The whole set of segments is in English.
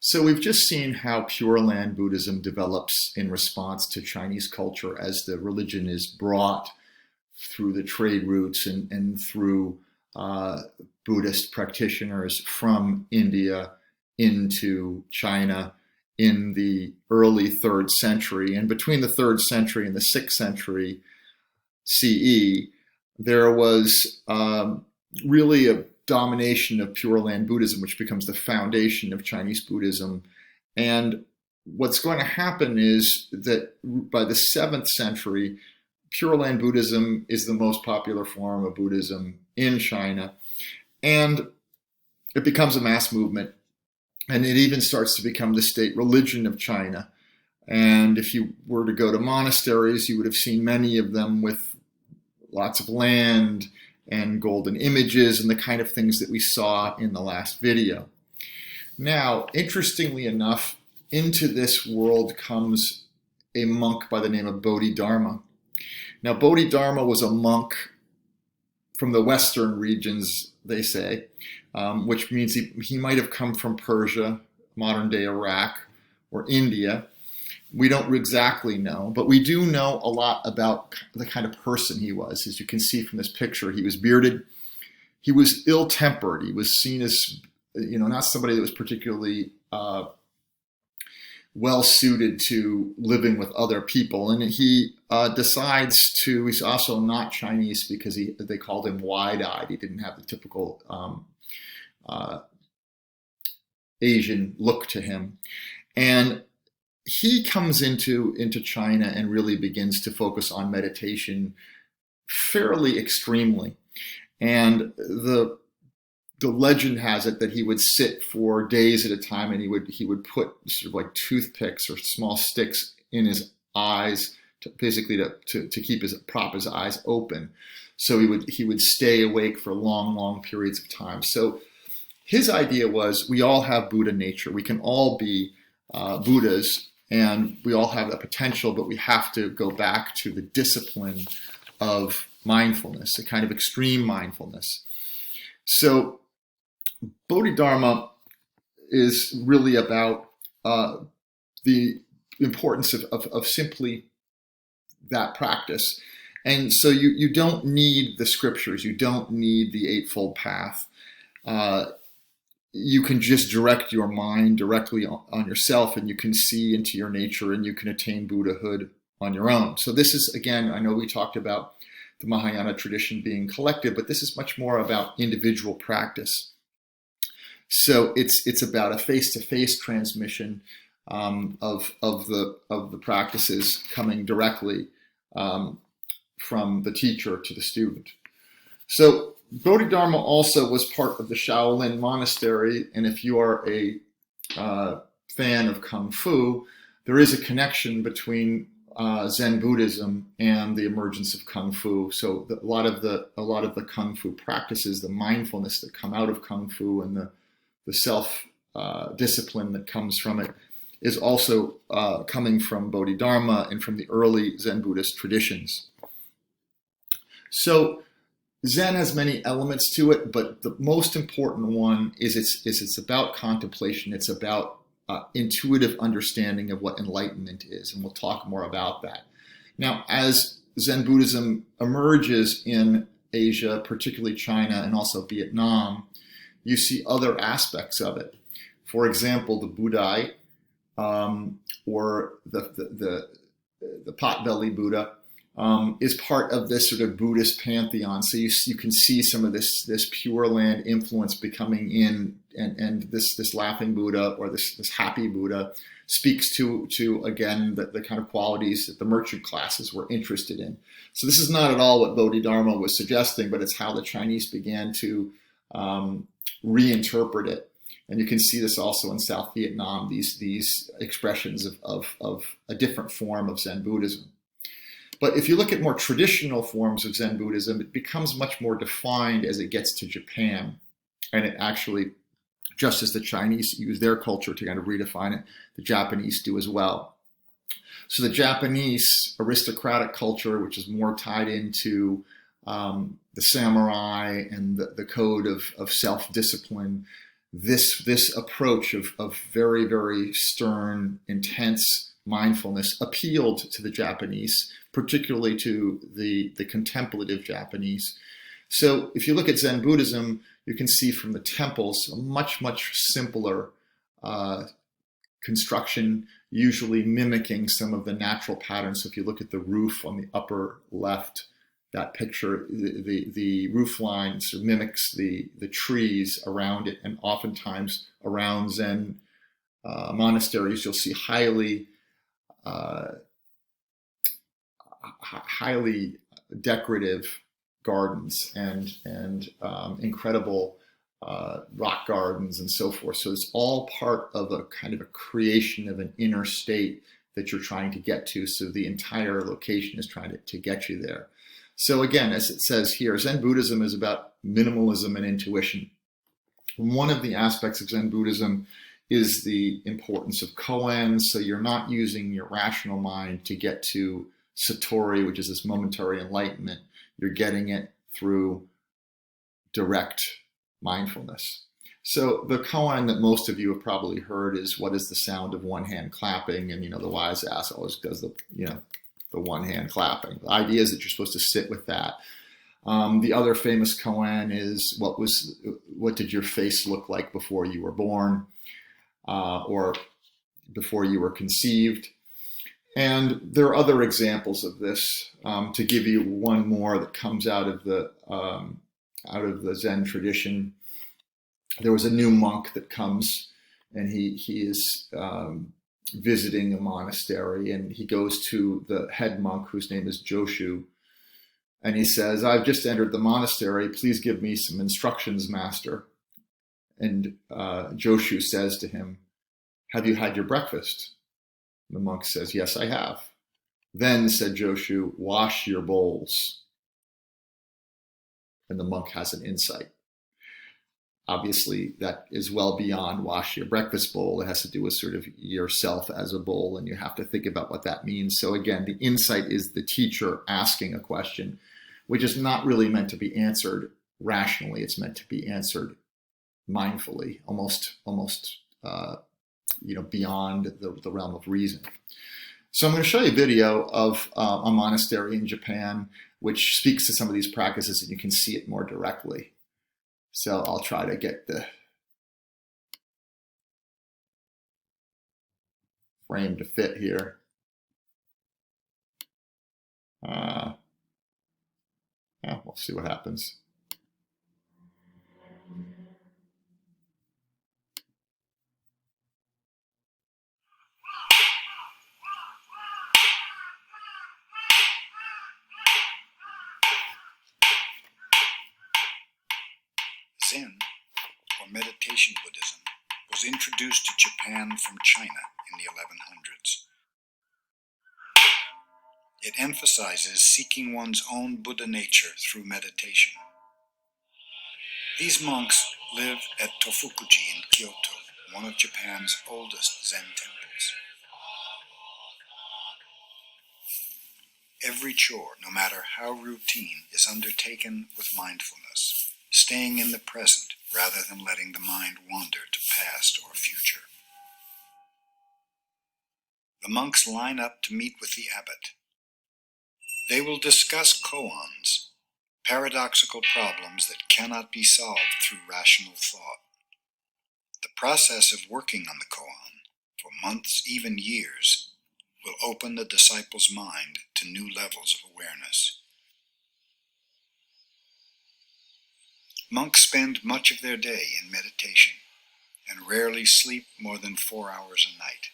So we've just seen how Pure Land Buddhism develops in response to Chinese culture as the religion is brought through the trade routes and through Buddhist practitioners from India into China in the early 3rd century. And between the 3rd century and the 6th century CE, there was really a domination of Pure Land Buddhism, which becomes the foundation of Chinese Buddhism. And what's going to happen is that by the 7th century, Pure Land Buddhism is the most popular form of Buddhism in China. And it becomes a mass movement. And it even starts to become the state religion of China. And if you were to go to monasteries, you would have seen many of them with lots of land and golden images and the kind of things that we saw in the last video. Now, interestingly enough, into this world comes a monk by the name of Bodhidharma. Now, Bodhidharma was a monk from the western regions, they say, which means he might have come from Persia, modern-day Iraq, or India. We don't exactly know, but we do know a lot about the kind of person he was. As you can see from this picture, he was bearded. He was ill-tempered. He was seen as, not somebody that was particularly well-suited to living with other people. And he decides to, he's also not Chinese because they called him wide-eyed. He didn't have the typical Asian look to him. And he comes into China and really begins to focus on meditation fairly extremely. And the legend has it that he would sit for days at a time and he would put sort of like toothpicks or small sticks in his eyes to prop his eyes open. So he would stay awake for long periods of time. So his idea was we all have Buddha nature. We can all be Buddhas. And we all have that potential, but we have to go back to the discipline of mindfulness, a kind of extreme mindfulness. So Bodhidharma is really about the importance of simply that practice. And so you don't need the scriptures. You don't need the Eightfold Path. You can just direct your mind directly on yourself, and you can see into your nature, and you can attain Buddhahood on your own. So this is, again, I know we talked about the Mahayana tradition being collective, but this is much more about individual practice. So it's about a face-to-face transmission of the practices coming directly from the teacher to the student. So Bodhidharma also was part of the Shaolin monastery, and if you are a fan of Kung Fu, there is a connection between Zen Buddhism and the emergence of Kung Fu. So a lot of the Kung Fu practices, the mindfulness that come out of Kung Fu, and the self discipline that comes from it, is also coming from Bodhidharma and from the early Zen Buddhist traditions. So Zen has many elements to it, but the most important one is it's about contemplation. It's about intuitive understanding of what enlightenment is, and we'll talk more about that. Now, as Zen Buddhism emerges in Asia, particularly China and also Vietnam, you see other aspects of it. For example, the Budai, or the Potbelly Buddha, is part of this sort of Buddhist pantheon. So you can see some of this Pure Land influence becoming in, and this laughing Buddha, or this happy Buddha, speaks to again the kind of qualities that the merchant classes were interested in. So this is not at all what Bodhidharma was suggesting, but it's how the Chinese began to reinterpret it. And you can see this also in South Vietnam, these expressions of a different form of Zen Buddhism. But if you look at more traditional forms of Zen Buddhism, it becomes much more defined as it gets to Japan. And it actually, just as the Chinese use their culture to kind of redefine it, the Japanese do as well. So the Japanese aristocratic culture, which is more tied into the samurai and the code of self-discipline, this approach of very, very stern, intense mindfulness appealed to the Japanese, particularly to the contemplative Japanese. So if you look at Zen Buddhism, you can see from the temples a much, much simpler construction, usually mimicking some of the natural patterns. So if you look at the roof on the upper left, that picture, the roof line sort of mimics the trees around it, and oftentimes around Zen monasteries, you'll see highly decorative gardens and incredible rock gardens and so forth. So it's all part of a kind of a creation of an inner state that you're trying to get to. So the entire location is trying to get you there. So again, as it says here, Zen Buddhism is about minimalism and intuition. One of the aspects of Zen Buddhism is the importance of koan. So you're not using your rational mind to get to satori, which is this momentary enlightenment. You're getting it through direct mindfulness. So the koan that most of you have probably heard is, what is the sound of one hand clapping? And the wise ass always does the one hand clapping. The idea is that you're supposed to sit with that. The other famous koan is, what did your face look like before you were born, or before you were conceived? And there are other examples of this. To give you one more that comes out of the Zen tradition, there was a new monk that comes, and he is visiting a monastery, and he goes to the head monk, whose name is Joshu, and he says, "I've just entered the monastery. Please give me some instructions, master." And Joshu says to him, "Have you had your breakfast?" The monk says, "Yes, I have." "Then," said Joshu, "wash your bowls." And the monk has an insight. Obviously, that is well beyond wash your breakfast bowl. It has to do with sort of yourself as a bowl, and you have to think about what that means. So again, the insight is the teacher asking a question, which is not really meant to be answered rationally. It's meant to be answered mindfully, almost beyond the realm of reason. So I'm going to show you a video of a monastery in Japan, which speaks to some of these practices, and you can see it more directly. So I'll try to get the frame to fit here. Yeah, we'll see what happens. Zen, or meditation Buddhism, was introduced to Japan from China in the 1100s. It emphasizes seeking one's own Buddha nature through meditation. These monks live at Tofukuji in Kyoto, one of Japan's oldest Zen temples. Every chore, no matter how routine, is undertaken with mindfulness, staying in the present rather than letting the mind wander to past or future. The monks line up to meet with the abbot. They will discuss koans, paradoxical problems that cannot be solved through rational thought. The process of working on the koan, for months, even years, will open the disciple's mind to new levels of awareness. Monks spend much of their day in meditation and rarely sleep more than 4 hours a night.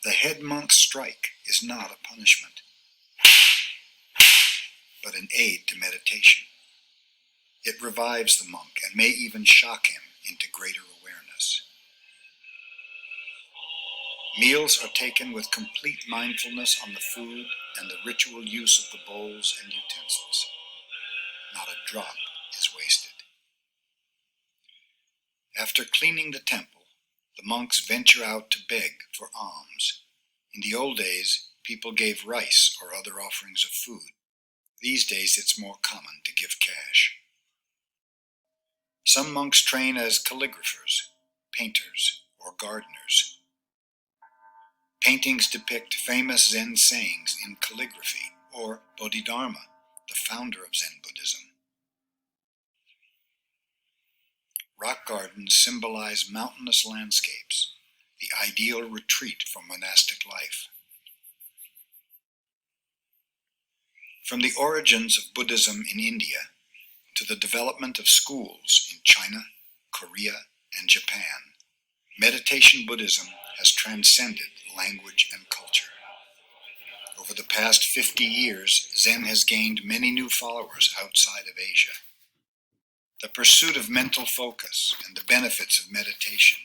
The head monk's strike is not a punishment, but an aid to meditation. It revives the monk and may even shock him into greater awareness. Meals are taken with complete mindfulness on the food and the ritual use of the bowls and utensils. Not a drop is wasted. After cleaning the temple, the monks venture out to beg for alms. In the old days, people gave rice or other offerings of food. These days it's more common to give cash. Some monks train as calligraphers, painters, or gardeners. Paintings depict famous Zen sayings in calligraphy, or Bodhidharma, the founder of Zen Buddhism. Rock gardens symbolize mountainous landscapes, the ideal retreat from monastic life. From the origins of Buddhism in India to the development of schools in China, Korea, and Japan, meditation Buddhism has transcended language and culture. Over the past 50 years, Zen has gained many new followers outside of Asia. The pursuit of mental focus and the benefits of meditation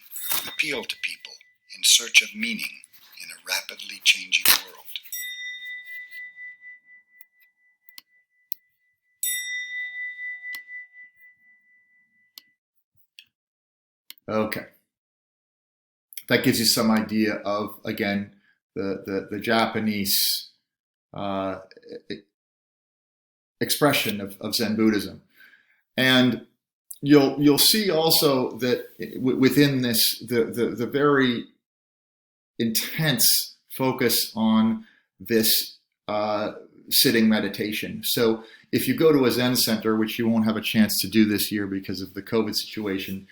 appeal to people in search of meaning in a rapidly changing world. Okay. That gives you some idea of, again, the Japanese uh, expression of Zen Buddhism. And you'll see also that within this, the very intense focus on this sitting meditation. So if you go to a Zen center, which you won't have a chance to do this year because of the COVID situation,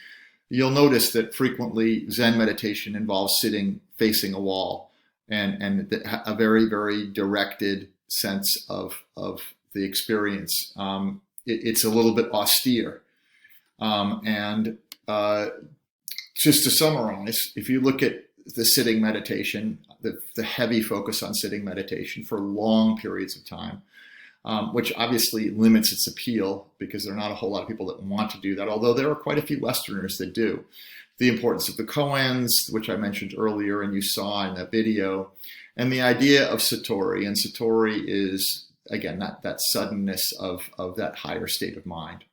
you'll notice that frequently Zen meditation involves sitting facing a wall and a very, very directed sense of the experience. It's a little bit austere. And just to summarize, if you look at the sitting meditation, the heavy focus on sitting meditation for long periods of time, which obviously limits its appeal because there are not a whole lot of people that want to do that, although there are quite a few Westerners that do. The importance of the koans, which I mentioned earlier and you saw in that video, and the idea of satori. And satori is, again, that suddenness of that higher state of mind.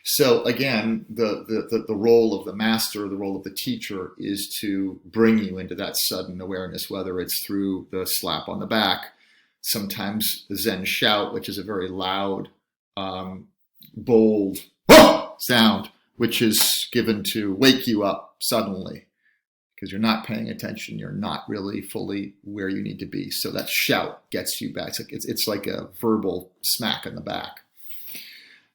So again, the role of the master, the role of the teacher is to bring you into that sudden awareness, whether it's through the slap on the back, sometimes the Zen shout, which is a very loud, bold sound, which is given to wake you up suddenly because you're not paying attention. You're not really fully where you need to be. So that shout gets you back. It's like a verbal smack in the back.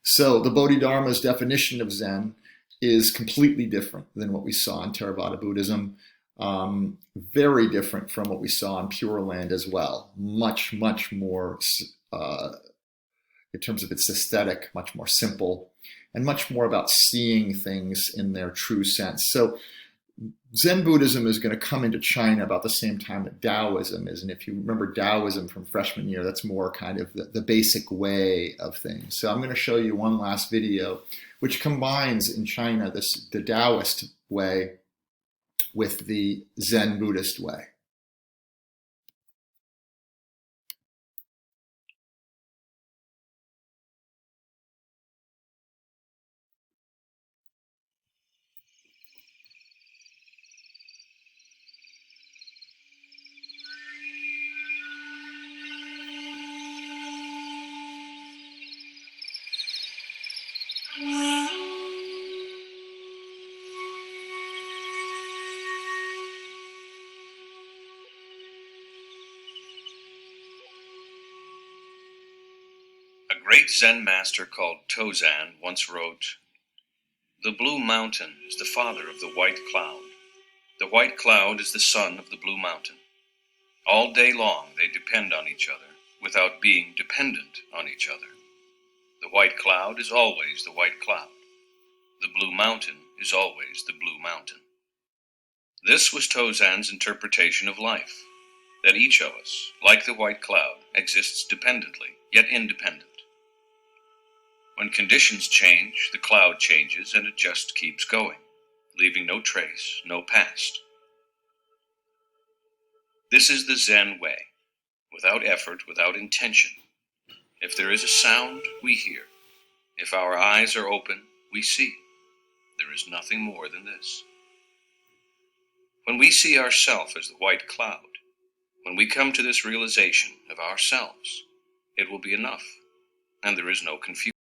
So the Bodhidharma's definition of Zen is completely different than what we saw in Theravada Buddhism. Very different from what we saw in Pure Land as well. Much, much more, in terms of its aesthetic, much more simple, and much more about seeing things in their true sense. So Zen Buddhism is going to come into China about the same time that Taoism is. And if you remember Taoism from freshman year, that's more kind of the basic way of things. So I'm going to show you one last video, which combines in China the Taoist way with the Zen Buddhist way. A great Zen master called Tozan once wrote, "The blue mountain is the father of the white cloud. The white cloud is the son of the blue mountain. All day long they depend on each other without being dependent on each other. The white cloud is always the white cloud. The blue mountain is always the blue mountain." This was Tozan's interpretation of life, that each of us, like the white cloud, exists dependently, yet independent. When conditions change, the cloud changes and it just keeps going, leaving no trace, no past. This is the Zen way, without effort, without intention. If there is a sound, we hear. If our eyes are open, we see. There is nothing more than this. When we see ourself as the white cloud, when we come to this realization of ourselves, it will be enough, and there is no confusion.